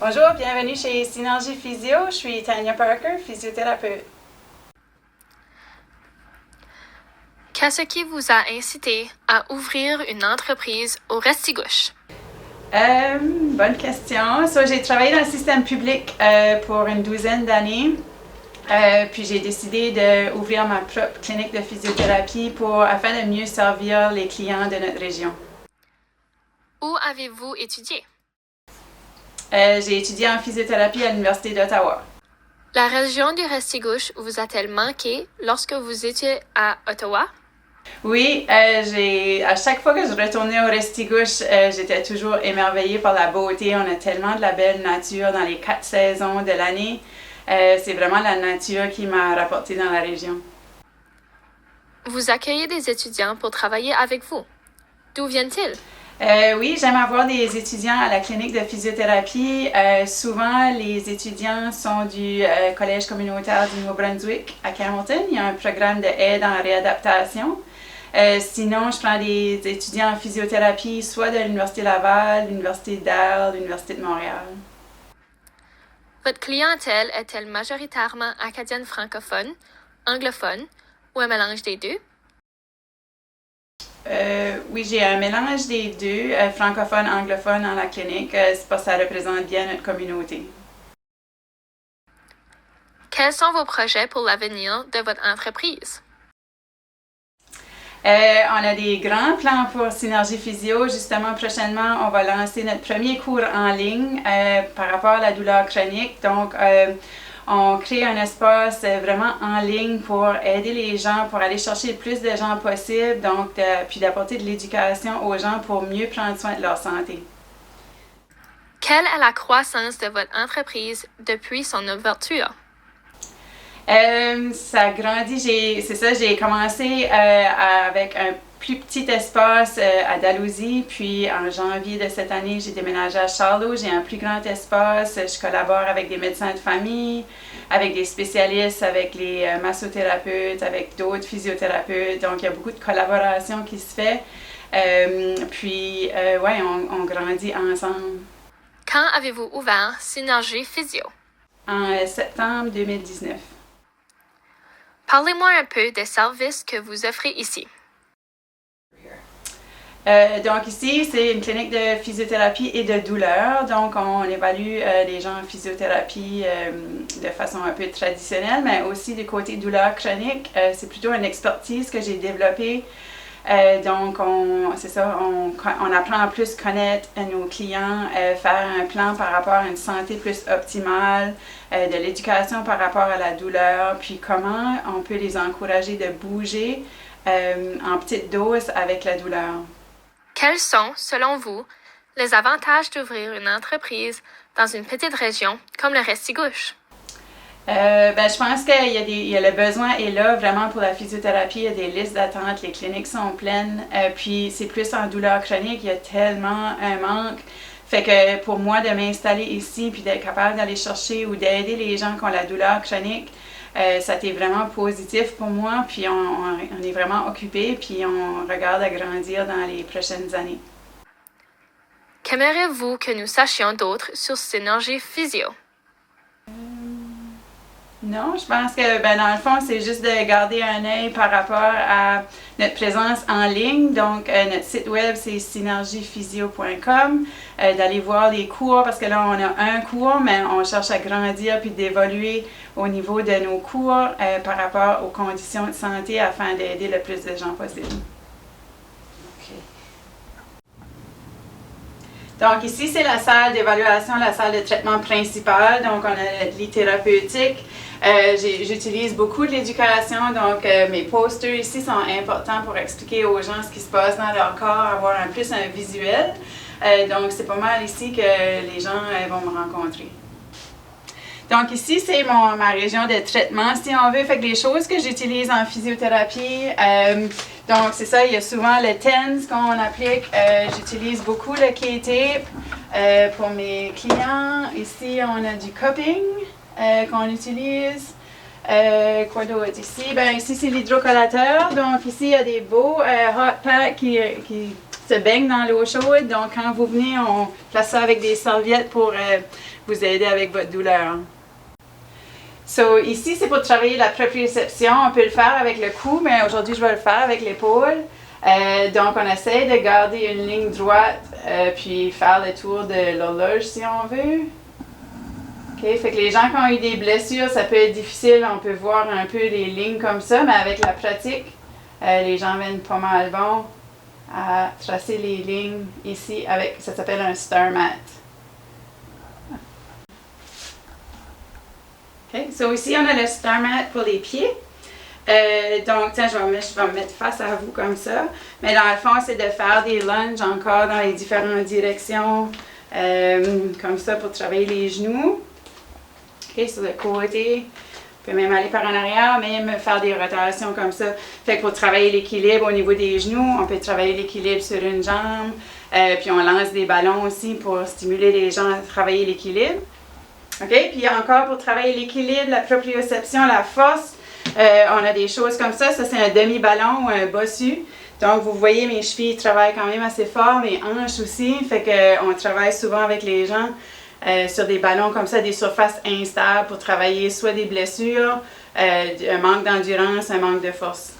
Bonjour, bienvenue chez Synergie Physio. Je suis Tanya Parker, physiothérapeute. Qu'est-ce qui vous a incité à ouvrir une entreprise au Restigouche? Bonne question. J'ai travaillé dans le système public pour une douzaine d'années. Puis j'ai décidé d'ouvrir ma propre clinique de physiothérapie afin de mieux servir les clients de notre région. Où avez-vous étudié? J'ai étudié en physiothérapie à l'Université d'Ottawa. La région du Restigouche vous a-t-elle manqué lorsque vous étiez à Ottawa? Oui, à chaque fois que je retournais au Restigouche, j'étais toujours émerveillée par la beauté. On a tellement de la belle nature dans les 4 saisons de l'année. C'est vraiment la nature qui m'a rapporté dans la région. Vous accueillez des étudiants pour travailler avec vous. D'où viennent-ils? Oui, j'aime avoir des étudiants à la clinique de physiothérapie. Souvent, les étudiants sont du Collège communautaire du Nouveau-Brunswick à Hamilton. Il y a un programme d'aide en réadaptation. Sinon, je prends des étudiants en physiothérapie, soit de l'Université Laval, l'Université d'Arles, l'Université de Montréal. Votre clientèle est-elle majoritairement acadienne francophone, anglophone ou un mélange des deux? Oui, j'ai un mélange des deux, francophone, anglophone dans la clinique. C'est parce que ça représente bien notre communauté. Quels sont vos projets pour l'avenir de votre entreprise? On a des grands plans pour Synergie Physio. Justement, prochainement, on va lancer notre premier cours en ligne par rapport à la douleur chronique. Donc, on crée un espace vraiment en ligne pour aider les gens, pour aller chercher le plus de gens possible, donc puis d'apporter de l'éducation aux gens pour mieux prendre soin de leur santé. Quelle est la croissance de votre entreprise depuis son ouverture? Ça grandit. J'ai commencé avec un plus petit espace à Dalhousie, puis en janvier de cette année, j'ai déménagé à Charlot. J'ai un plus grand espace. Je collabore avec des médecins de famille, avec des spécialistes, avec les massothérapeutes, avec d'autres physiothérapeutes. Donc, il y a beaucoup de collaboration qui se fait. Ouais, on grandit ensemble. Quand avez-vous ouvert Synergie Physio? En septembre 2019. Parlez-moi un peu des services que vous offrez ici. Donc ici, c'est une clinique de physiothérapie et de douleur. Donc on évalue les gens en physiothérapie de façon un peu traditionnelle, mais aussi du côté douleur chronique. C'est plutôt une expertise que j'ai développée. Donc on apprend à plus connaître nos clients, faire un plan par rapport à une santé plus optimale, de l'éducation par rapport à la douleur, puis comment on peut les encourager de bouger en petites doses avec la douleur. Quels sont, selon vous, les avantages d'ouvrir une entreprise dans une petite région comme le Restigouche? Je pense que le besoin est là vraiment pour la physiothérapie. Il y a des listes d'attente, les cliniques sont pleines. Puis c'est plus en douleur chronique, il y a tellement un manque. Fait que pour moi, de m'installer ici puis d'être capable d'aller chercher ou d'aider les gens qui ont la douleur chronique, ça a été vraiment positif pour moi. Puis on est vraiment occupés puis on regarde à grandir dans les prochaines années. Qu'aimeriez-vous que nous sachions d'autres sur Synergie Physio? Non, je pense que dans le fond, c'est juste de garder un œil par rapport à notre présence en ligne. Donc, notre site web, c'est synergiephysio.com. D'aller voir les cours, parce que là, on a un cours, mais on cherche à grandir puis d'évoluer au niveau de nos cours par rapport aux conditions de santé afin d'aider le plus de gens possible. Donc ici, c'est la salle d'évaluation, la salle de traitement principale. Donc on a notre lit thérapeutique. J'utilise beaucoup de l'éducation, donc mes posters ici sont importants pour expliquer aux gens ce qui se passe dans leur corps, avoir plus un visuel. Donc c'est pas mal ici que les gens vont me rencontrer. Donc ici, c'est ma région de traitement, si on veut. Fait que les choses que j'utilise en physiothérapie, donc c'est ça, il y a souvent le TENS qu'on applique. J'utilise beaucoup le K-tape pour mes clients. Ici, on a du cupping qu'on utilise. Quoi d'autre ici? Ici, c'est l'hydrocollateur. Donc ici, il y a des beaux hot packs qui se baignent dans l'eau chaude. Donc, quand vous venez, on place ça avec des serviettes pour vous aider avec votre douleur. So, ici, c'est pour travailler la proprioception. On peut le faire avec le cou, mais aujourd'hui, je vais le faire avec l'épaule. Donc, on essaie de garder une ligne droite, puis faire le tour de l'horloge si on veut. OK, fait que les gens qui ont eu des blessures, ça peut être difficile. On peut voir un peu les lignes comme ça, mais avec la pratique, les gens viennent pas mal bons à tracer les lignes ici avec, ça s'appelle un star mat. OK, so ici on a le star mat pour les pieds. Donc, tiens, je vais me mettre face à vous comme ça. Mais dans le fond, c'est de faire des lunges encore dans les différentes directions, comme ça pour travailler les genoux. OK, sur le côté. On peut même aller par en arrière, même faire des rotations comme ça. Fait que pour travailler l'équilibre au niveau des genoux, on peut travailler l'équilibre sur une jambe. Puis on lance des ballons aussi pour stimuler les gens à travailler l'équilibre. OK, puis encore pour travailler l'équilibre, la proprioception, la force, on a des choses comme ça. Ça, c'est un demi-ballon ou un bossu. Donc, vous voyez, mes chevilles travaillent quand même assez fort, mes hanches aussi. Fait qu'on travaille souvent avec les gens sur des ballons comme ça, des surfaces instables pour travailler soit des blessures, un manque d'endurance, un manque de force.